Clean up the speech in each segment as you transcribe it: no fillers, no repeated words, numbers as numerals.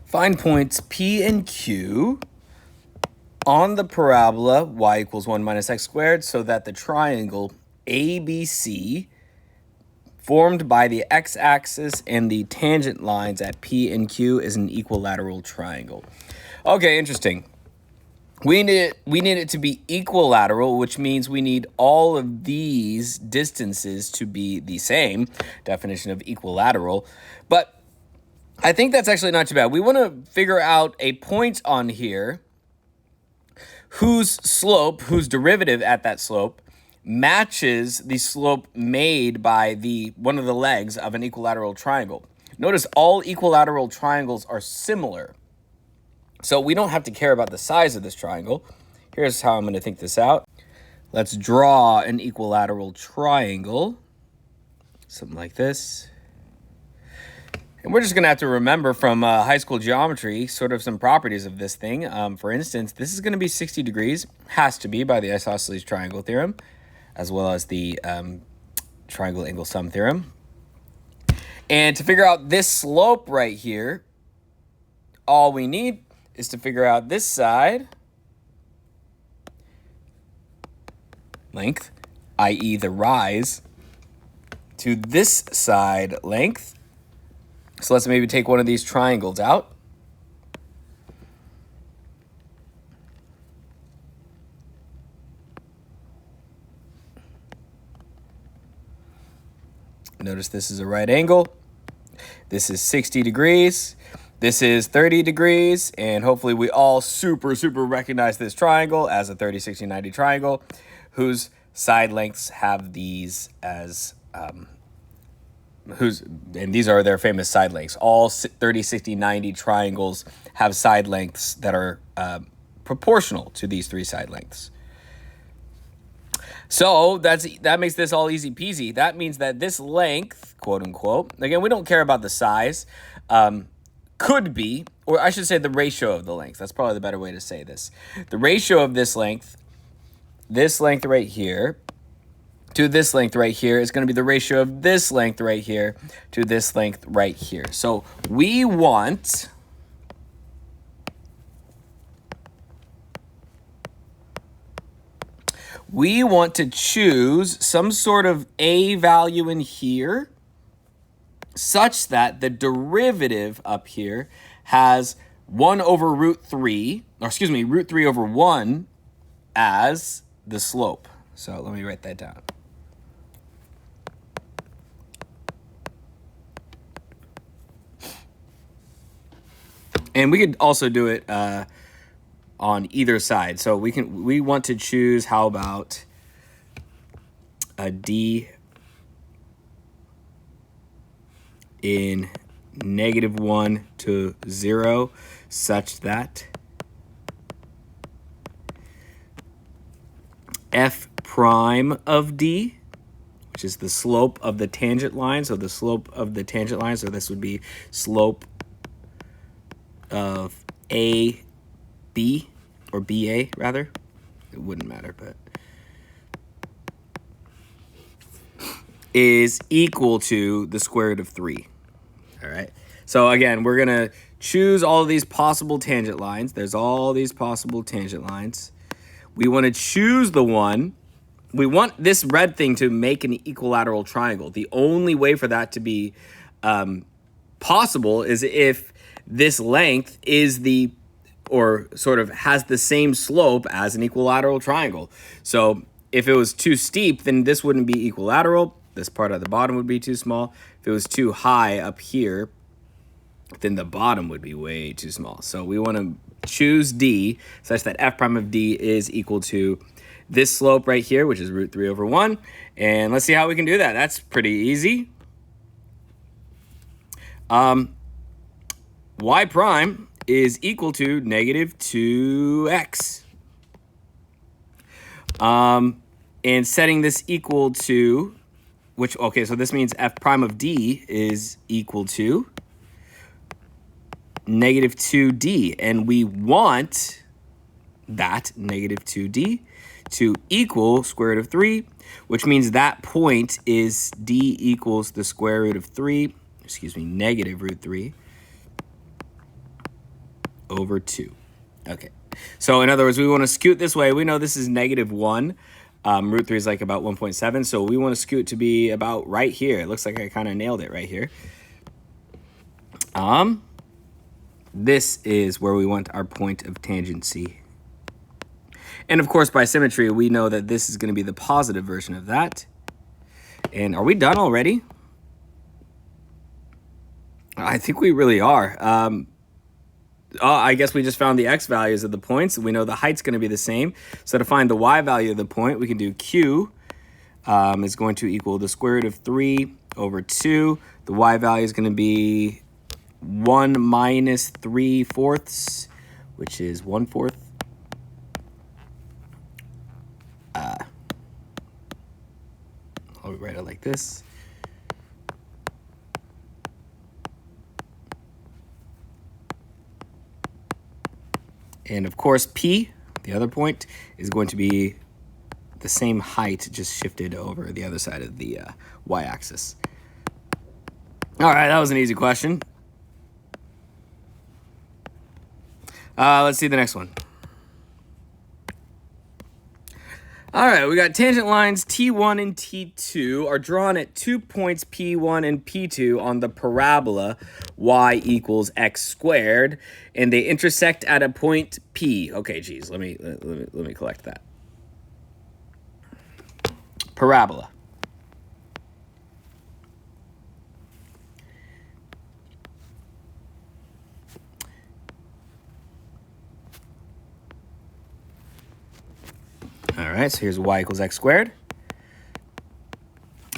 Find points P and Q on the parabola y equals 1 minus x squared so that the triangle ABC formed by the x-axis and the tangent lines at P and Q is an equilateral triangle. Okay, interesting. We need it to be equilateral, which means we need all of these distances to be the same. Definition of equilateral. But I think that's actually not too bad. We want to figure out a point on here whose slope, whose derivative at that slope, matches the slope made by one of the legs of an equilateral triangle. Notice all equilateral triangles are similar. So we don't have to care about the size of this triangle. Here's how I'm going to think this out. Let's draw an equilateral triangle. Something like this. And we're just going to have to remember from high school geometry sort of some properties of this thing. For instance, this is going to be 60 degrees. Has to be by the isosceles triangle theorem, as well as the triangle angle sum theorem. And to figure out this slope right here, all we need is to figure out this side length, i.e. the rise, to this side length. So let's maybe take one of these triangles out. Notice this is a right angle. This is 60 degrees. This is 30 degrees, and hopefully we all super recognize this triangle as a 30, 60, 90 triangle, whose side lengths have these as, and these are their famous side lengths. All 30, 60, 90 triangles have side lengths that are proportional to these three side lengths. So that makes this all easy peasy. That means that this length, quote unquote, again, we don't care about the size, could be, or I should say the ratio of the length. That's probably the better way to say this. The ratio of this length right here, to this length right here is going to be the ratio of this length right here to this length right here. So we want to choose some sort of a value in here such that the derivative up here has 1 over root 3, or excuse me, root 3 over 1 as the slope. So let me write that down. And we could also do it on either side. So we want to choose, how about a d in -1 to 0 such that f prime of d, which is the slope of the tangent line, so the slope of the tangent line, so this would be slope of AB, or BA rather, it wouldn't matter, but is equal to the square root of 3. All right. So again, we're going to choose all of these possible tangent lines. There's all these possible tangent lines. We want to choose the one. We want this red thing to make an equilateral triangle. The only way for that to be possible is if this length is or sort of has the same slope as an equilateral triangle. So if it was too steep, then this wouldn't be equilateral. This part at the bottom would be too small. If it was too high up here, then the bottom would be way too small. So we want to choose D such that f prime of D is equal to this slope right here, which is root 3 over 1. And let's see how we can do that. That's pretty easy. Y prime is equal to -2x. And setting this equal to, okay, so this means f prime of D is equal to -2d. And we want that -2d to equal square root of 3, which means that point is D equals the square root of 3, excuse me, negative root 3. over 2. Okay. So in other words, we want to scoot this way. We know this is -1. Root 3 is like about 1.7. So we want to scoot to be about right here. It looks like I kind of nailed it right here. This is where we want our point of tangency. And of course, by symmetry, we know that this is going to be the positive version of that. And are we done already? I think we really are. I guess we just found the x values of the points. We know the height's going to be the same. So to find the y value of the point, we can do q is going to equal the square root of 3 over 2. The y value is going to be 1 minus 3/4, which is 1/4. I'll write it like this. And of course, P, the other point, is going to be the same height, just shifted over the other side of the y-axis. All right, that was an easy question. Let's see the next one. All right, we got tangent lines T1 and T2 are drawn at 2 points P1 and P2 on the parabola y equals x squared, and they intersect at a point P. Okay, geez, let me collect that. Parabola. All right, so here's y equals x squared.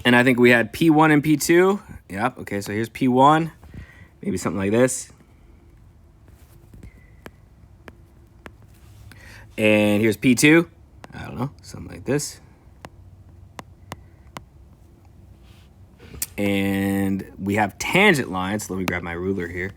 And I think we had P1 and P2. Yep, okay, so here's P1. Maybe something like this. And here's P2. I don't know, something like this. And we have tangent lines. Let me grab my ruler here.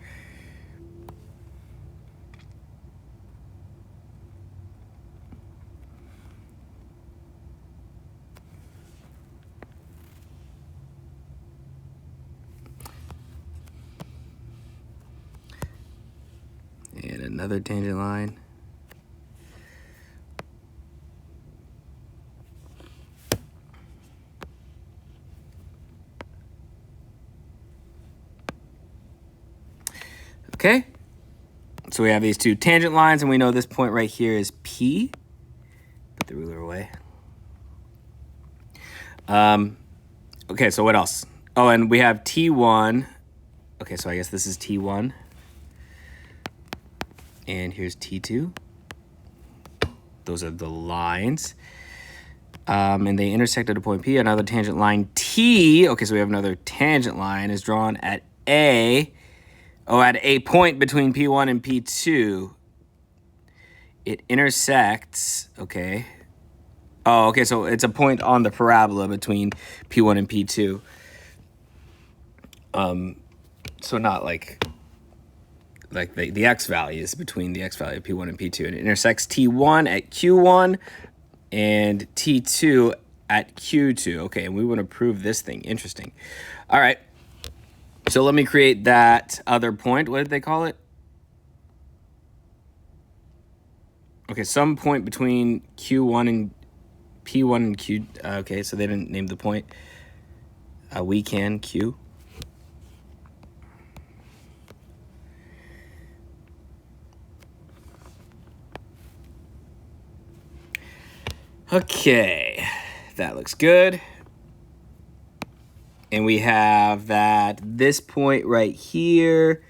And another tangent line. Okay, so we have these two tangent lines, and we know this point right here is P. Put the ruler away. Okay, so what else? Oh, and we have T1. Okay, so I guess this is T1. And here's T2. Those are the lines. And they intersect at a point P. Another tangent line T. Okay, so we have another tangent line is drawn at A. Oh, at a point between P1 and P2. It intersects, okay. Oh, okay, so it's a point on the parabola between P1 and P2. So not like the x values between the x value of P1 and P2. And it intersects T1 at Q1 and T2 at Q2. Okay, and we want to prove this thing. Interesting. All right. So let me create that other point. What did they call it? Okay, some point between Q1 and P1 and Q. Okay, so they didn't name the point. We can Q. Okay, that looks good. And we have that this point right here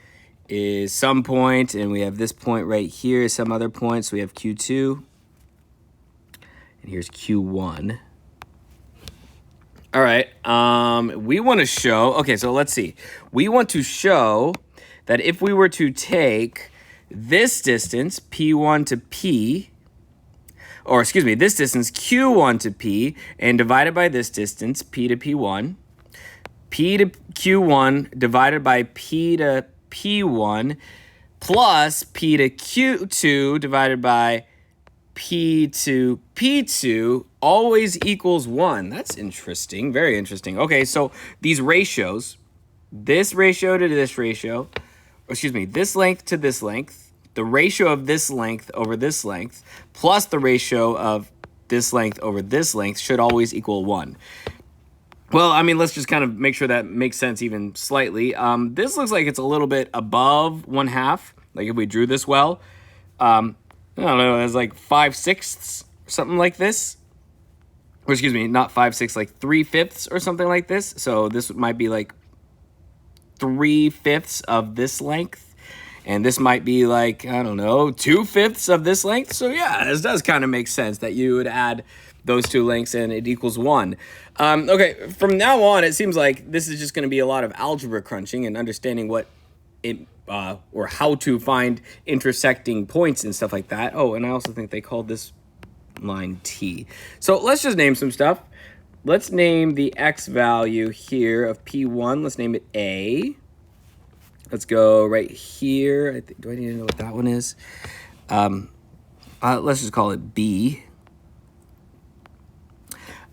is some point, and we have this point right here is some other point. So we have Q2, and here's Q1. All right, we want to show, okay, so let's see. We want to show that if we were to take this distance, P1 to P, or excuse me, this distance, Q1 to P, and divided by this distance, P to P1, P to Q1 divided by P to P1 plus P to Q2 divided by P to P2 always equals 1. That's interesting. Very interesting. Okay, so these ratios, this ratio to this ratio, or excuse me, this length to this length, the ratio of this length over this length plus the ratio of this length over this length should always equal 1. Well, I mean, let's just kind of make sure that makes sense even slightly. This looks like it's a little bit above 1/2. Like if we drew this well, I don't know, it's like 5/6 or something like this. Or excuse me, not 5/6, like 3/5 or something like this. So this might be like 3/5 of this length. And this might be like, I don't know, 2/5 of this length. So yeah, this does kind of make sense that you would add those two lengths and it equals 1. Okay, from now on, it seems like this is just going to be a lot of algebra crunching and understanding what it, or how to find intersecting points and stuff like that. Oh, and I also think they called this line T. So let's just name some stuff. Let's name the x value here of P1. Let's name it A. Let's go right here. Do I need to know what that one is? Let's just call it B.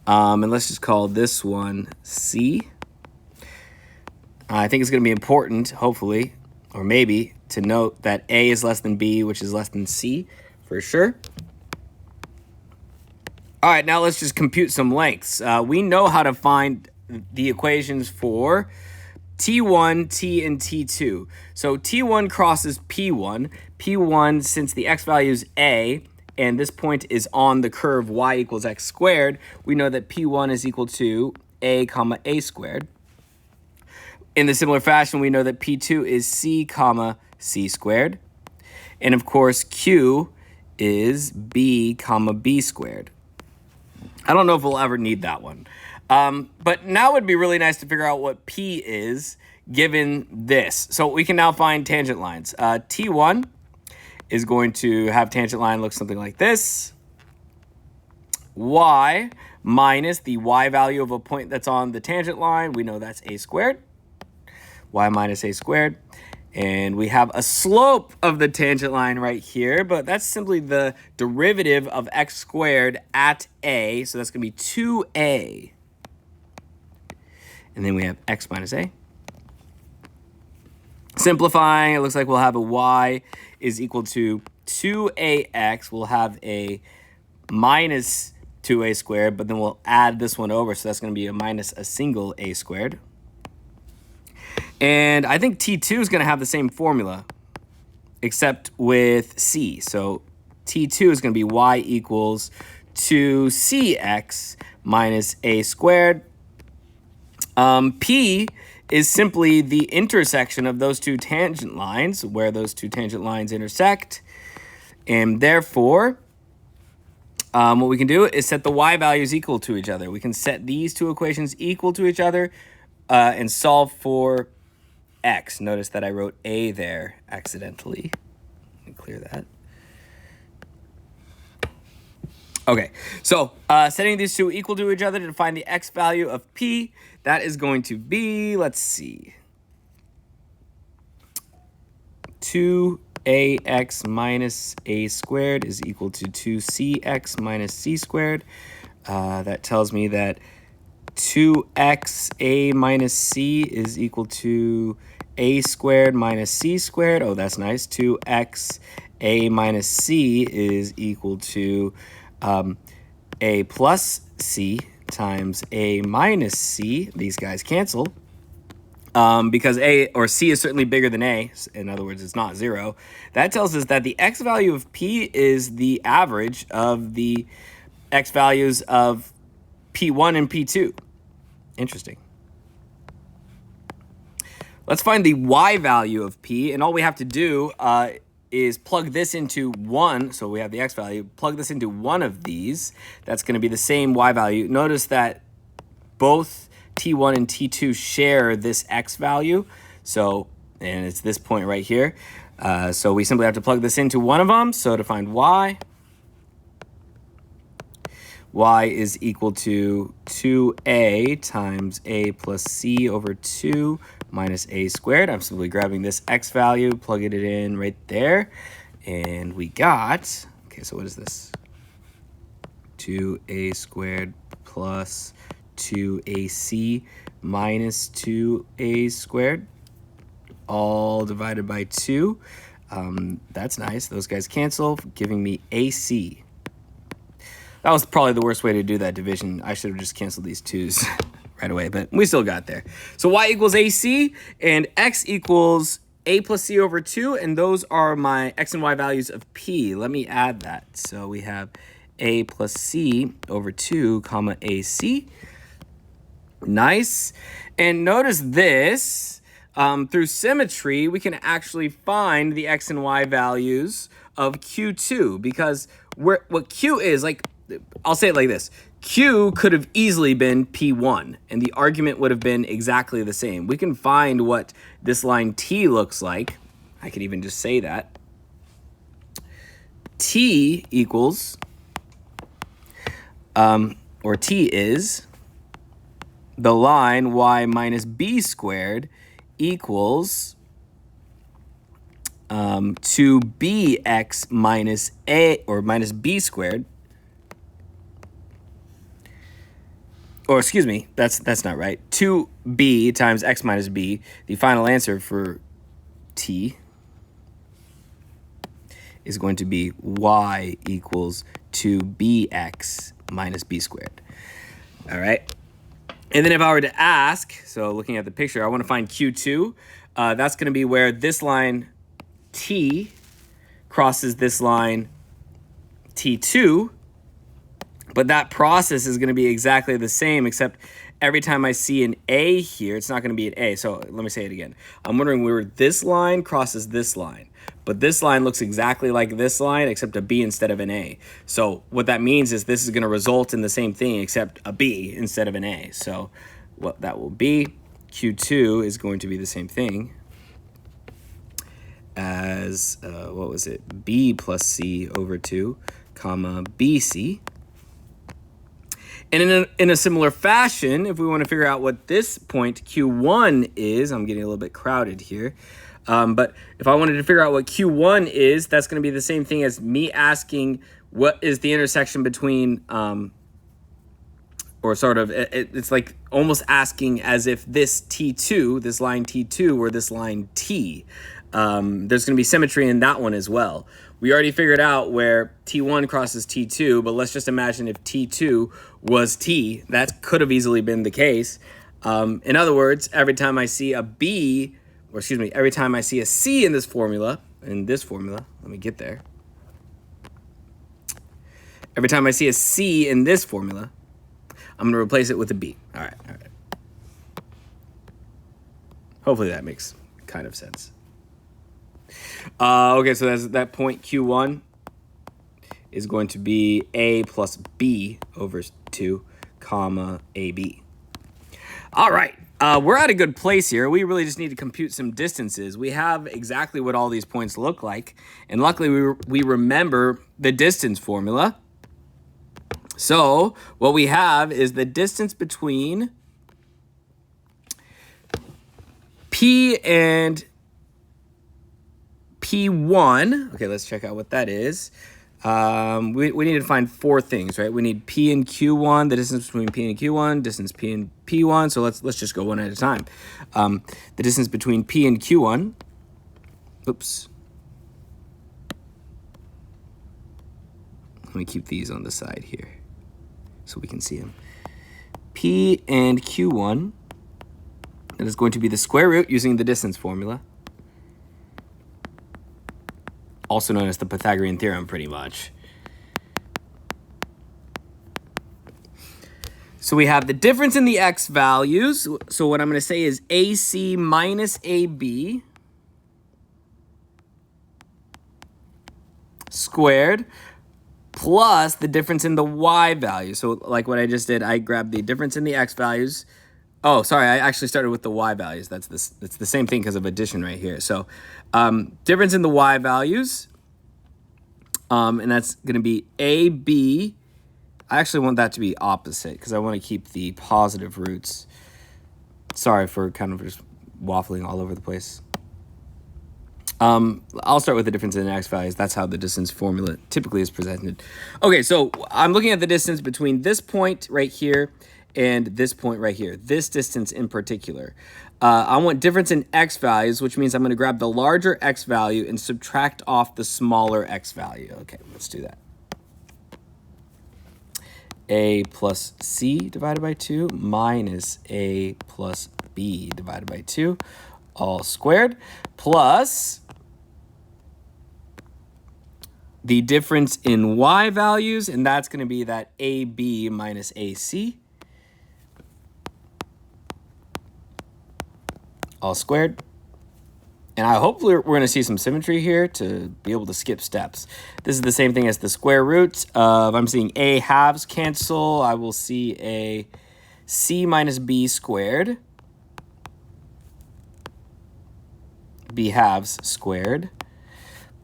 And let's just call this one C. I think it's going to be important, hopefully, or maybe, to note that A is less than B, which is less than C, for sure. All right, now let's just compute some lengths. We know how to find the equations for T1, T, and T2. So T1 crosses P1. P1, since the x value is A, and this point is on the curve y equals x squared, we know that P1 is equal to A comma A squared. In the similar fashion, we know that P2 is C comma C squared. And of course, Q is B comma B squared. I don't know if we'll ever need that one. But now it would be really nice to figure out what P is given this. So we can now find tangent lines. T1 is going to have tangent line look something like this. Y minus the y value of a point that's on the tangent line. We know that's a squared. Y minus a squared. And we have a slope of the tangent line right here, but that's simply the derivative of x squared at a. So that's going to be 2a. And then we have x minus a. Simplifying, it looks like we'll have a y is equal to 2ax. We'll have a minus 2a squared, but then we'll add this one over. So that's going to be a minus a single a squared. And I think T2 is going to have the same formula, except with C. So T2 is going to be y equals 2cx minus a squared. P is simply the intersection of those two tangent lines, where those two tangent lines intersect. And therefore, what we can do is set the y values equal to each other. We can set these two equations equal to each other and solve for x. Notice that I wrote a there accidentally. Let me clear that. Okay, so setting these two equal to each other to find the x value of P, that is going to be, let's see, 2ax minus a squared is equal to 2cx minus c squared. That tells me that 2xa minus c is equal to a squared minus c squared. Oh, that's nice. 2xa minus c is equal to a plus c times a minus c. These guys cancel because a or c is certainly bigger than a. In other words, it's not 0. That tells us that the x value of P is the average of the x values of P1 and P2. Interesting. Let's find the y value of P, and all we have to do is plug this into one. So we have the x value. Plug this into one of these. That's going to be the same y value. Notice that both T1 and T2 share this x value. So, and it's this point right here. So we simply have to plug this into one of them. So to find y is equal to 2a times a plus c over 2 minus a squared. I'm simply grabbing this x value, plugging it in right there, and we got, okay, so what is this? 2a squared plus 2ac minus 2a squared, all divided by 2. That's nice. Those guys cancel, giving me AC. That was probably the worst way to do that division. I should have just canceled these 2's right away, but we still got there. So y equals AC, and x equals a plus c over 2, and those are my x and y values of p. Let me add that. So we have a plus c over 2, comma ac. Nice. And notice this. Through symmetry, we can actually find the x and y values of Q2, because what Q is, like, I'll say it like this. Q could have easily been P1, and the argument would have been exactly the same. We can find what this line T looks like. I could even just say that. T equals, or T is, the line y minus b squared equals 2bx minus a, or minus b squared. Or excuse me, that's not right. 2b times x minus b, the final answer for t is going to be y equals 2bx minus b squared. All right. And then if I were to ask, so looking at the picture, I want to find Q2. That's going to be where this line T crosses this line T2. But that process is going to be exactly the same, except every time I see an A here, it's not going to be an A. So let me say it again. I'm wondering where this line crosses this line. But this line looks exactly like this line, except a B instead of an A. So what that means is this is going to result in the same thing, except a B instead of an A. So what that will be, Q2 is going to be the same thing as, what was it? B plus C over 2, comma, BC. And in a similar fashion, if we want to figure out what this point Q1 is, I'm getting a little bit crowded here. But if I wanted to figure out what Q1 is, that's going to be the same thing as me asking what is the intersection between, or sort of, it's like almost asking as if this T2, this line T2, were this line T. There's going to be symmetry in that one as well. We already figured out where T1 crosses T2, but let's just imagine if T2 was T. That could have easily been the case. In other words, every time I see a B, or excuse me, every time I see a C in this formula, let me get there. Every time I see a C in this formula, I'm going to replace it with a B. All right. Hopefully that makes kind of sense. Okay, so that's that point Q1 is going to be A plus B over 2, comma, AB. All right, we're at a good place here. We really just need to compute some distances. We have exactly what all these points look like, and luckily we remember the distance formula. So what we have is the distance between P and P1. Okay, let's check out what that is. We need to find 4 things, right? We need P and Q1, the distance between P and Q1, distance P and P1. So let's just go one at a time. The distance between P and Q1. Oops. Let me keep these on the side here so we can see them. P and Q1. That is going to be the square root using the distance formula, also known as the Pythagorean theorem, pretty much. So we have the difference in the x values. So what I'm going to say is AC minus AB squared plus the difference in the y value. So like what I just did, I grabbed the difference in the x values. Oh, sorry, I actually started with the y values. It's the same thing because of addition right here. So difference in the y values, and that's going to be AB. I actually want that to be opposite because I want to keep the positive roots. Sorry for kind of just waffling all over the place. I'll start with the difference in the x values. That's how the distance formula typically is presented. Okay, so I'm looking at the distance between this point right here and this point right here, this distance in particular. I want difference in x values, which means I'm going to grab the larger x value and subtract off the smaller x value. Okay, let's do that. A plus c divided by 2 minus a plus b divided by 2, all squared, plus the difference in y values, and that's going to be that ab minus ac, all squared. And I hope we're going to see some symmetry here to be able to skip steps. This is the same thing as the square root of, I'm seeing a halves cancel. I will see a c minus b squared, b halves squared,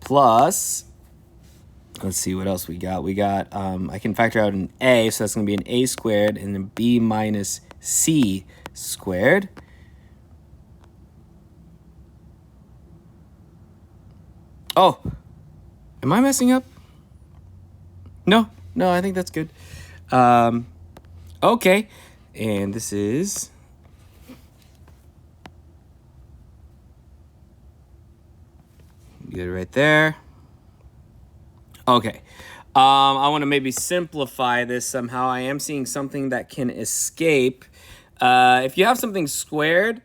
plus, let's see what else we got. We got, I can factor out an a, so that's going to be an a squared, and then b minus c squared. Oh, am I messing up? No, I think that's good. Okay, and this is good right there. Okay, I want to maybe simplify this somehow. I am seeing something that can escape. If you have something squared,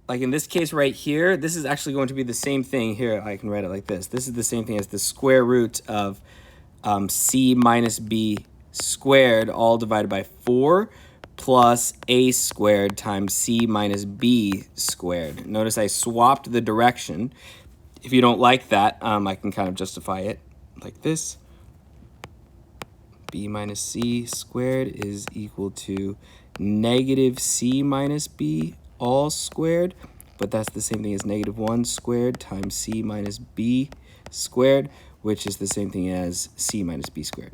like in this case right here, this is actually going to be the same thing here. I can write it like this. This is the same thing as the square root of c minus b squared, all divided by 4, plus a squared times c minus b squared. Notice I swapped the direction. If you don't like that, I can kind of justify it like this. B minus c squared is equal to negative c minus b all squared, but that's the same thing as negative 1 squared times c minus b squared, which is the same thing as c minus b squared.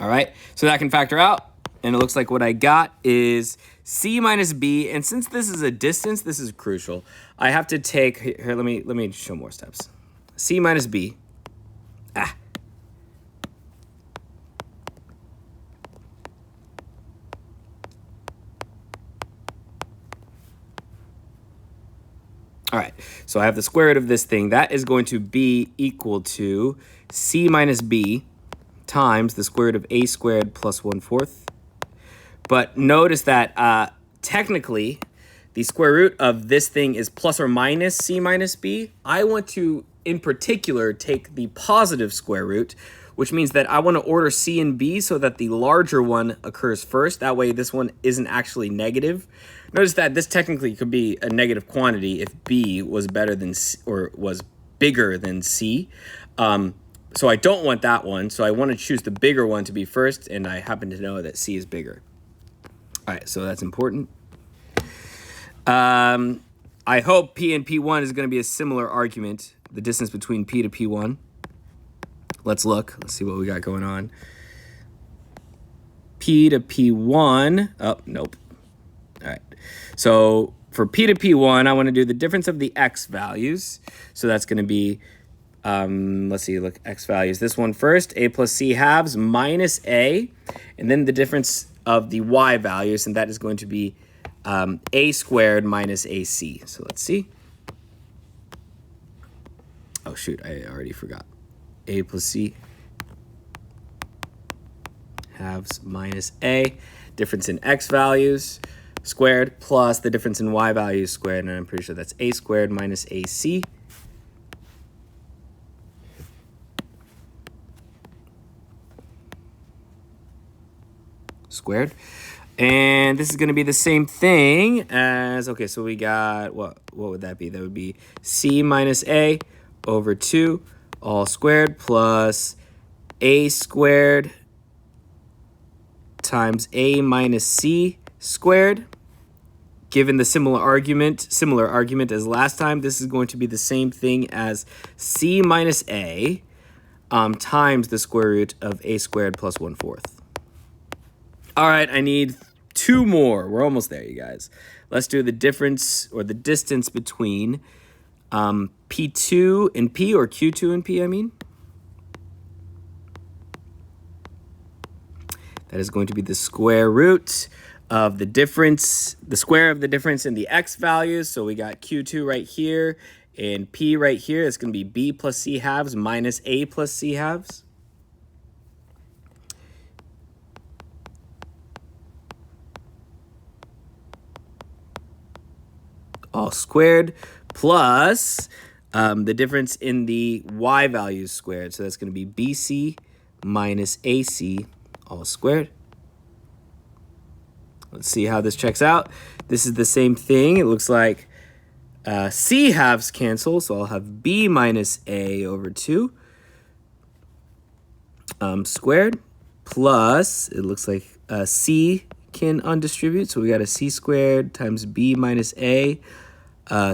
All right, so that can factor out, and it looks like what I got is c minus b, and since this is a distance, this is crucial. I have to take, here, let me show more steps. C minus b, All right, so I have the square root of this thing. That is going to be equal to c minus b times the square root of a squared plus 1/4. But notice that technically, the square root of this thing is plus or minus c minus b. I want to, in particular, take the positive square root, which means that I want to order c and b so that the larger one occurs first. That way, this one isn't actually negative. Notice that this technically could be a negative quantity if b was better than c, or was bigger than c. So I don't want that one. So I want to choose the bigger one to be first, and I happen to know that c is bigger. All right, so that's important. I hope P and P1 is going to be a similar argument, the distance between P to P1. Let's look. Let's see what we got going on. P to P1. Oh, nope. All right. So for P to P1, I want to do the difference of the x values. So that's going to be, let's see, look, x values. This one first, a plus c halves minus a, and then the difference of the y values, and that is going to be a squared minus ac. So let's see. Oh, shoot, I already forgot. A plus c halves minus a, difference in x values squared plus the difference in y values squared, and I'm pretty sure that's a squared minus ac. Squared. And this is going to be the same thing as, okay, so we got, what would that be? That would be c minus a over 2 all squared plus a squared times a minus c squared. Given the similar argument as last time, this is going to be the same thing as c minus a times the square root of a squared plus 1/4. All right, I need 2 more. We're almost there, you guys. Let's do the difference, or the distance between P2 and P, or Q2 and P, I mean. That is going to be the square root of the difference, the square of the difference in the x values. So we got Q2 right here and P right here. It's going to be B plus C halves minus A plus C halves. All squared plus the difference in the y values squared. So that's going to be BC minus AC all squared. Let's see how this checks out. This is the same thing. It looks like C halves cancel, so I'll have B minus A over 2 squared plus, it looks like C can undistribute, so we got a C squared times B minus A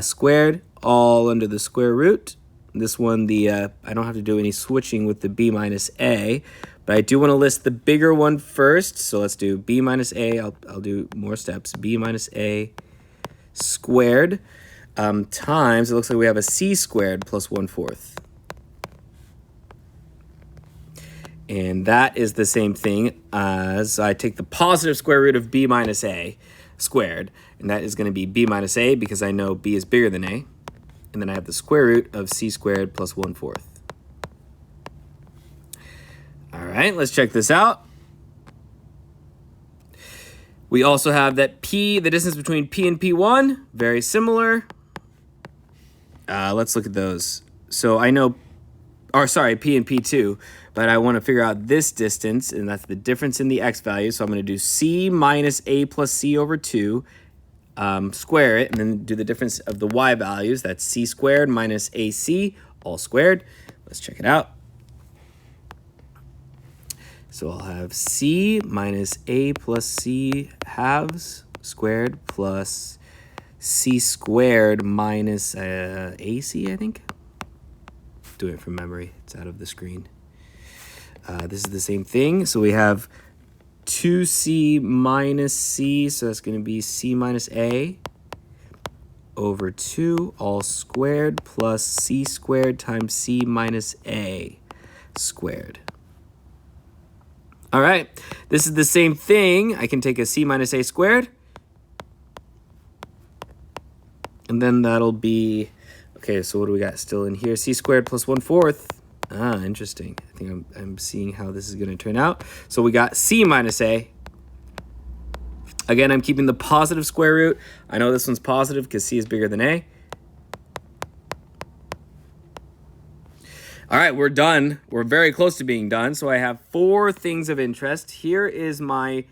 squared, all under the square root. This one, I don't have to do any switching with the B minus A, but I do want to list the bigger one first. So let's do B minus A. I'll do more steps. B minus A squared times, it looks like we have a C squared plus 1/4. And that is the same thing as I take the positive square root of B minus A squared. And that is going to be B minus A because I know B is bigger than A. And then I have the square root of C squared plus 1/4. All right, let's check this out. We also have that P, the distance between P and P1, very similar. Let's look at those. So I know, P and P2, but I want to figure out this distance, and that's the difference in the x value. So I'm going to do C minus A plus C over 2, square it, and then do the difference of the y values. That's C squared minus AC, all squared. Let's check it out. So I'll have C minus A plus C halves squared plus C squared minus AC, I think. Doing it from memory. It's out of the screen. This is the same thing. So we have 2C minus C, so that's going to be C minus A over 2 all squared plus C squared times C minus A squared. All right, this is the same thing. I can take a C minus A squared, and then that'll be, okay, so what do we got still in here? C squared plus 1/4. Ah, interesting. I think I'm seeing how this is going to turn out. So we got C minus A. Again, I'm keeping the positive square root. I know this one's positive because C is bigger than A. All right, we're done. We're very close to being done. So I have 4 things of interest. Here is my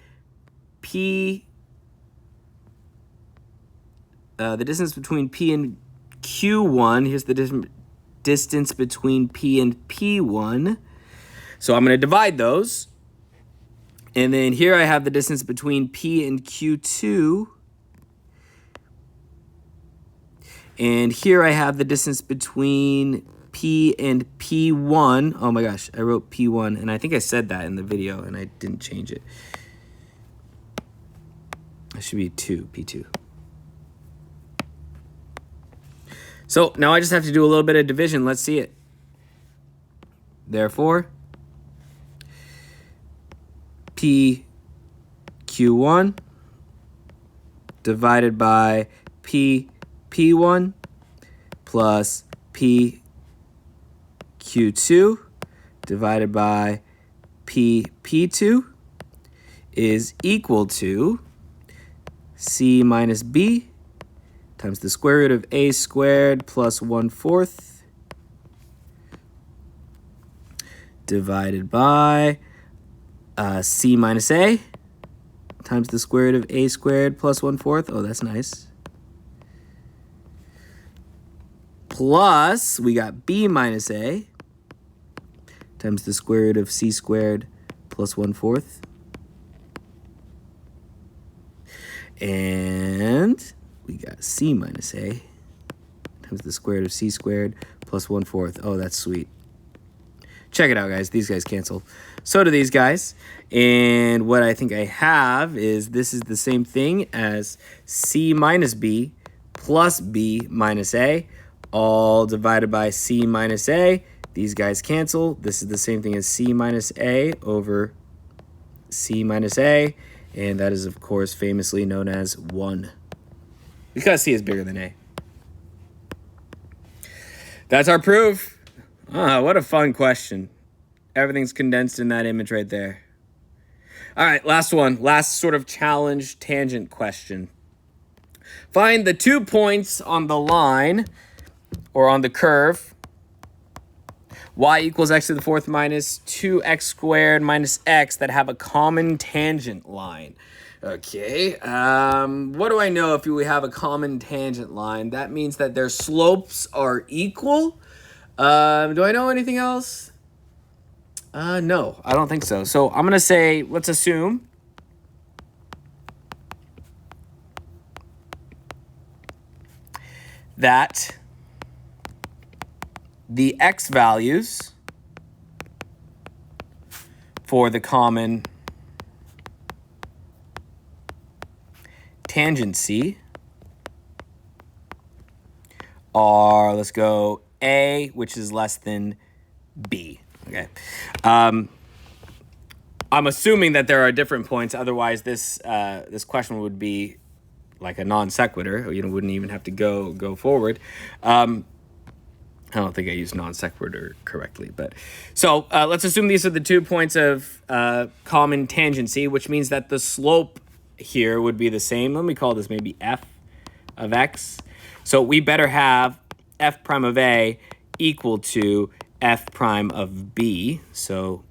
P, the distance between P and Q1. Here's the distance between P and P1. So I'm going to divide those. And then here I have the distance between P and Q2. And here I have the distance between P and P1. Oh my gosh, I wrote P1, and I think I said that in the video, and I didn't change it. It should be P2. So now I just have to do a little bit of division. Let's see it. Therefore, PQ1 divided by P1 plus PQ2 divided by P2 is equal to C minus B times the square root of A squared plus 1/4 divided by C minus A times the square root of A squared plus 1/4. Oh, that's nice. Plus, we got B minus A times the square root of C squared plus 1/4. And we got C minus A times the square root of C squared plus 1/4. Oh, that's sweet. Check it out, guys. These guys cancel. So do these guys. And what I think I have is this is the same thing as C minus B plus B minus A, all divided by C minus A. These guys cancel. This is the same thing as C minus A over c minus a, and that is, of course, famously known as 1, because c is bigger than a. That's our proof. Ah, what a fun question. Everything's condensed in that image right there. All right, last one. Last sort of challenge tangent question. Find the 2 points on the line, or on the curve, y equals x to the 4th minus 2x squared minus x, that have a common tangent line. Okay, what do I know if we have a common tangent line? That means that their slopes are equal. Do I know anything else? No, I don't think so. So I'm going to say, let's assume that the x values for the common tangent C are, let's go, A, which is less than B. Okay. I'm assuming that there are different points. Otherwise, this question would be like a non sequitur. You know, wouldn't even have to go forward. I don't think I used non sequitur correctly, but so let's assume these are the 2 points of common tangency, which means that the slope here would be the same. Let me call this maybe f of x. So we better have f prime of a equal to f prime of b. So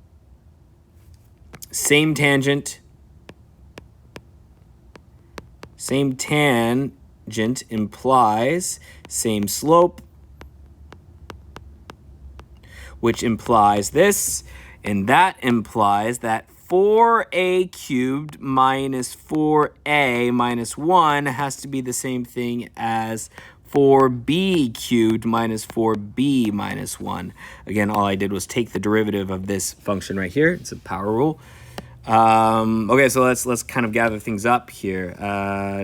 same tangent implies same slope, which implies this, and that implies that 4a cubed minus 4a minus 1 has to be the same thing as 4b cubed minus 4b minus 1. Again, all I did was take the derivative of this function right here. It's a power rule. Okay, so let's kind of gather things up here.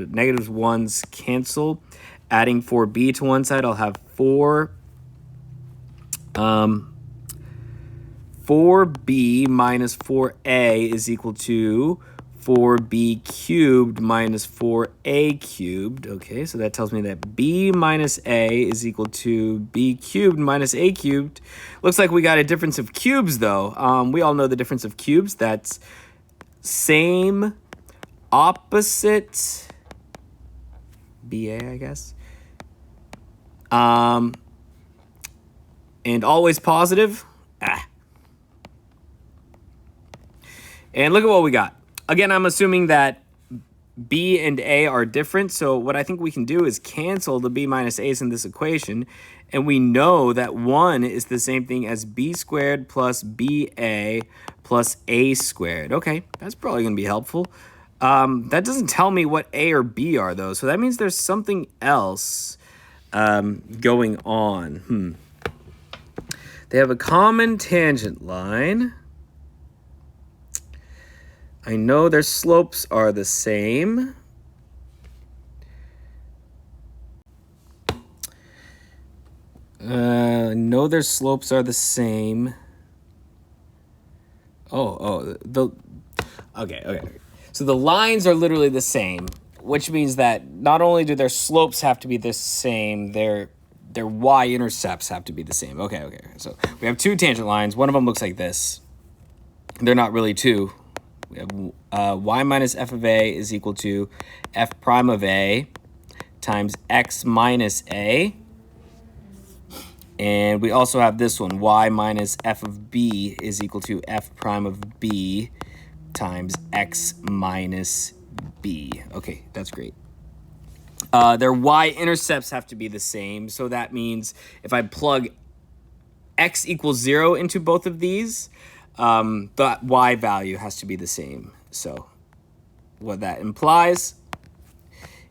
Negatives, 1s cancel. Adding 4b to one side, I'll have 4b minus 4a is equal to 4b cubed minus 4a cubed. Okay, so that tells me that b minus a is equal to b cubed minus a cubed. Looks like we got a difference of cubes, though. We all know the difference of cubes. That's same, opposite, ba, I guess. And always positive. And look at what we got. Again, I'm assuming that b and a are different. So what I think we can do is cancel the b minus a's in this equation. And we know that 1 is the same thing as b squared plus ba plus a squared. Okay, that's probably going to be helpful. That doesn't tell me what a or b are, though. So that means there's something else going on. They have a common tangent line. I know their slopes are the same. I know their slopes are the same. Okay. So the lines are literally the same, which means that not only do their slopes have to be the same, their y-intercepts have to be the same. Okay. So we have 2 tangent lines. One of them looks like this. They're not really 2. We have y minus f of a is equal to f prime of a times x minus a. And we also have this one, y minus f of b is equal to f prime of b times x minus b. Okay, that's great. Their y-intercepts have to be the same. So that means if I plug x equals 0 into both of these, the y value has to be the same. So what that implies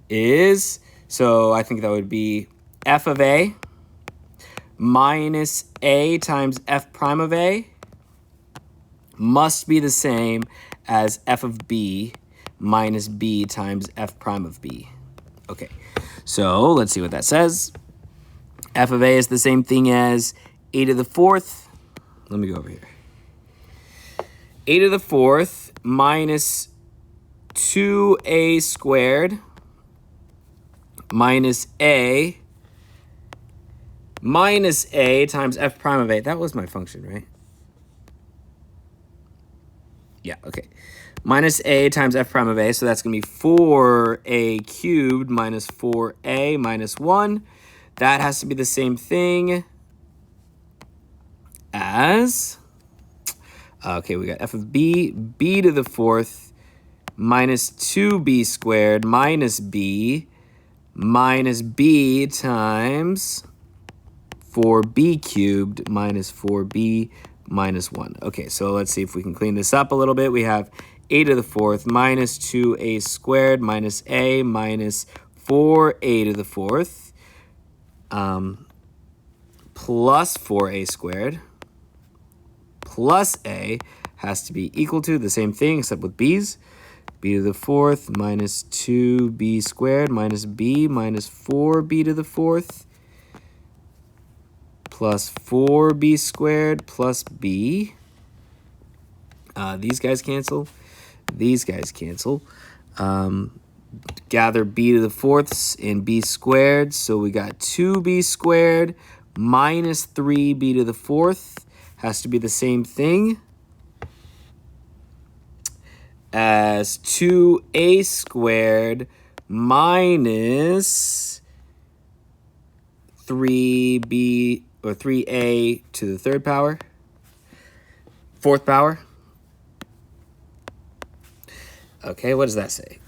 is, so I think that would be f of a minus a times f prime of a must be the same as f of b minus b times f prime of b. Okay, so let's see what that says. F of a is the same thing as a to the 4th. Let me go over here. a to the fourth minus 2a squared minus a times f prime of a. That was my function, right? Yeah, okay. Minus a times f prime of a, so that's going to be 4a cubed minus 4a minus 1. That has to be the same thing as, okay, we got f of b to the fourth minus 2b squared minus b times 4b cubed minus 4b minus 1. Okay, so let's see if we can clean this up a little bit. We have a to the fourth minus 2a squared minus a minus 4a to the fourth plus 4a squared plus a has to be equal to the same thing except with b's. B to the fourth minus 2b squared minus b minus 4b to the fourth plus 4b squared plus b. These guys cancel. These guys cancel. Gather b to the fourths and b squared. So we got 2b squared minus 3b to the fourth. Has to be the same thing as 2a squared minus 3b or 3a to the third power, fourth power. Okay, what does that say?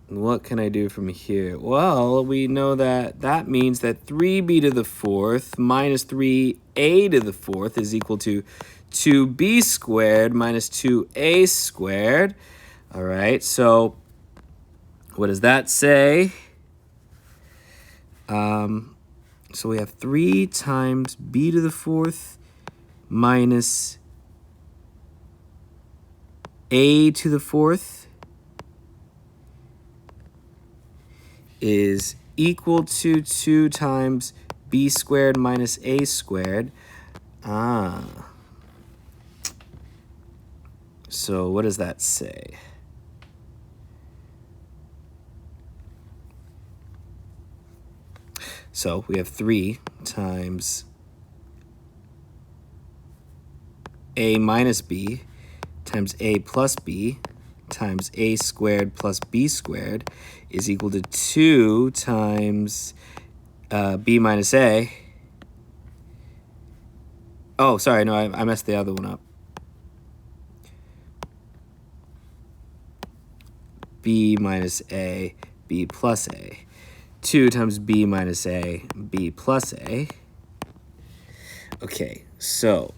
What can I do from here? Well, we know that means that 3b to the fourth minus 3a to the fourth is equal to 2b squared minus 2a squared. All right, so what does that say? So we have 3 times b to the fourth minus a to the fourth is equal to 2 times b squared minus a squared. So what does that say? So we have 3 times a minus b times a plus b times a squared plus b squared is equal to 2 times b minus a. Oh, sorry, no, I messed the other one up. B minus a, b plus a. 2 times b minus a, b plus a. Okay, so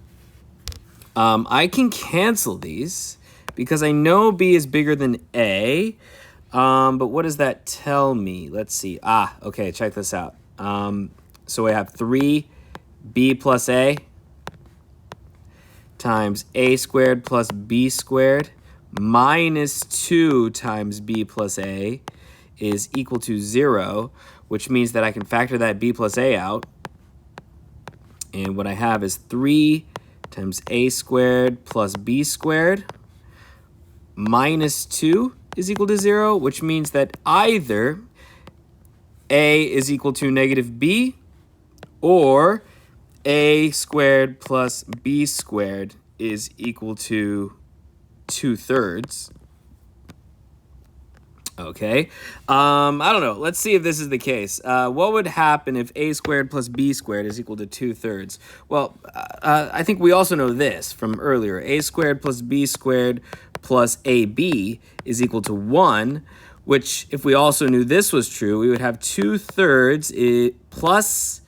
I can cancel these because I know b is bigger than a. But what does that tell me? Let's see. Okay, check this out. So I have 3b plus a times a squared plus b squared minus 2 times b plus a is equal to 0, which means that I can factor that b plus a out. And what I have is 3 times a squared plus b squared minus 2 is equal to 0, which means that either a is equal to negative b or a squared plus b squared is equal to 2/3. Okay, I don't know. Let's see if this is the case. What would happen if a squared plus b squared is equal to 2/3? Well, I think we also know this from earlier. A squared plus b squared plus ab is equal to 1, which if we also knew this was true, we would have 2/3 plus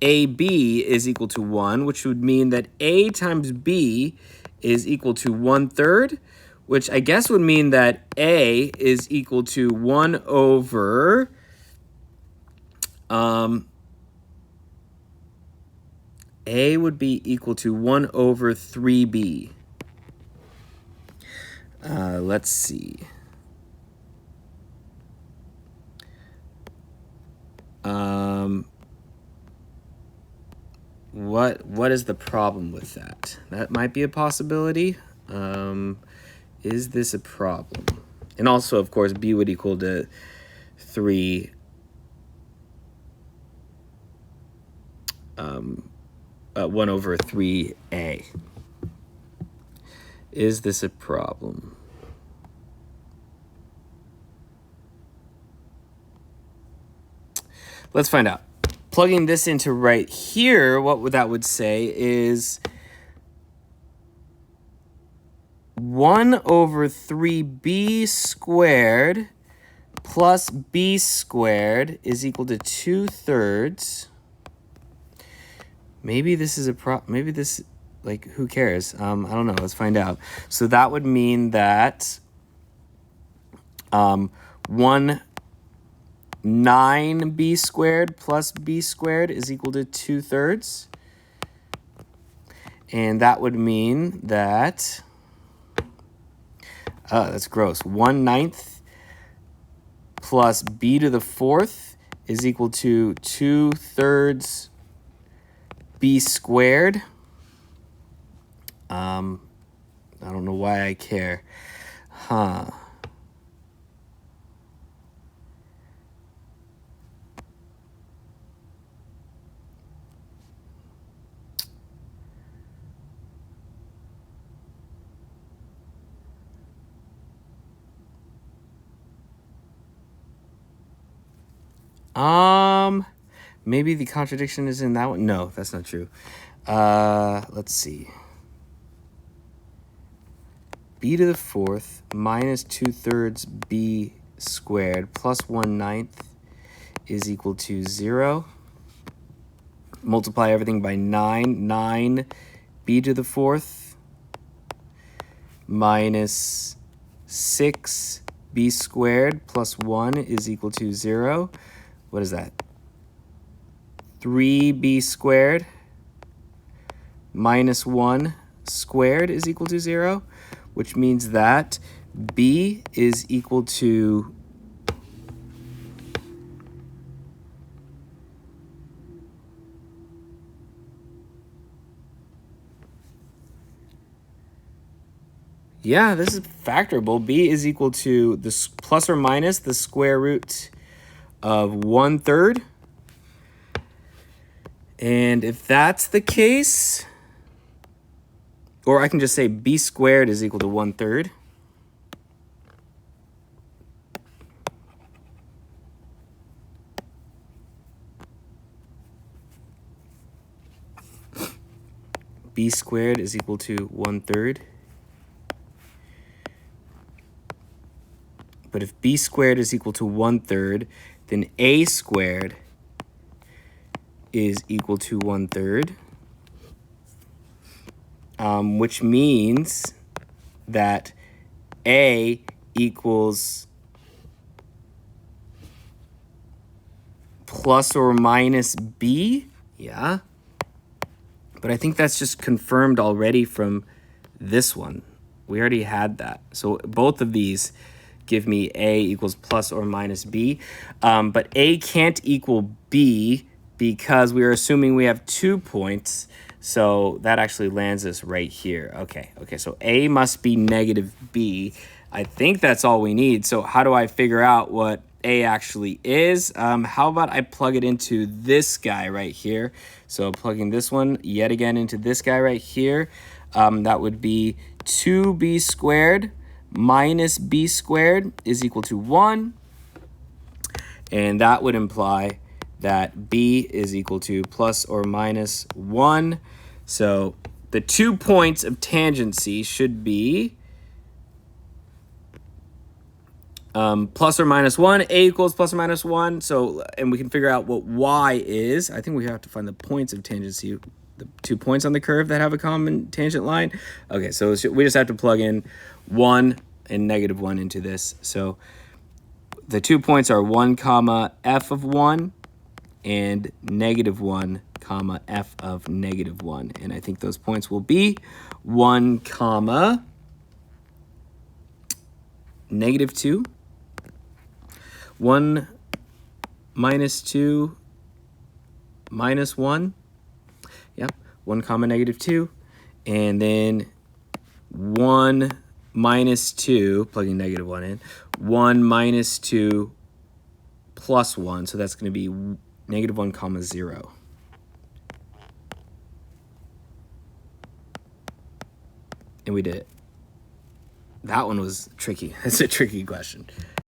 ab is equal to 1, which would mean that a times b is equal to 1/3, which I guess would mean that a is equal to 1 over a would be equal to 1 over 3b. Let's see. What is the problem with that? That might be a possibility. Is this a problem? And also, of course, b would equal to 3 1 over 3a. Is this a problem? Let's find out. Plugging this into right here, what that would say is 1 over 3b squared plus b squared is equal to 2/3. Maybe this is maybe this, like, who cares? I don't know. Let's find out. So that would mean that 9b squared plus b squared is equal to 2/3. And that would mean that, that's gross, 1/9 plus b to the 4th is equal to 2/3 b squared. I don't know why I care. Maybe the contradiction is in that one. No, that's not true. Let's see. B to the 4th minus 2/3 b squared plus 1/9 is equal to 0. Multiply everything by 9. 9 b to the 4th minus 6 b squared plus 1 is equal to 0. What is that? 3b squared minus 1 squared is equal to 0, which means that b is equal to this is factorable. B is equal to the plus or minus the square root of 1/3. And if that's the case, or I can just say b squared is equal to 1/3. B squared is equal to 1/3. But if b squared is equal to 1/3, then a squared is equal to 1/3, which means that a equals plus or minus b. Yeah. But I think that's just confirmed already from this one. We already had that. So both of these give me a equals plus or minus b. But a can't equal b because we are assuming we have 2 points. So that actually lands us right here. Okay, so a must be negative b. I think that's all we need. So how do I figure out what a actually is? How about I plug it into this guy right here? So plugging this one yet again into this guy right here. That would be 2b squared minus b squared is equal to 1. And that would imply that b is equal to plus or minus 1. So the 2 points of tangency should be plus or minus 1. A equals plus or minus 1. So, and we can figure out what y is. I think we have to find the points of tangency, the 2 points on the curve that have a common tangent line. Okay, so we just have to plug in 1 and negative 1 into this. So the 2 points are 1 comma f of 1 and negative 1 comma f of negative 1. And I think those points will be 1 comma negative 2, 1 minus 2 minus 1. Yep. 1 comma negative 2, and then 1 minus 2, plugging negative 1 in, 1 minus 2 plus 1, so that's going to be negative 1 comma 0. And we did it. That one was tricky. That's a tricky question.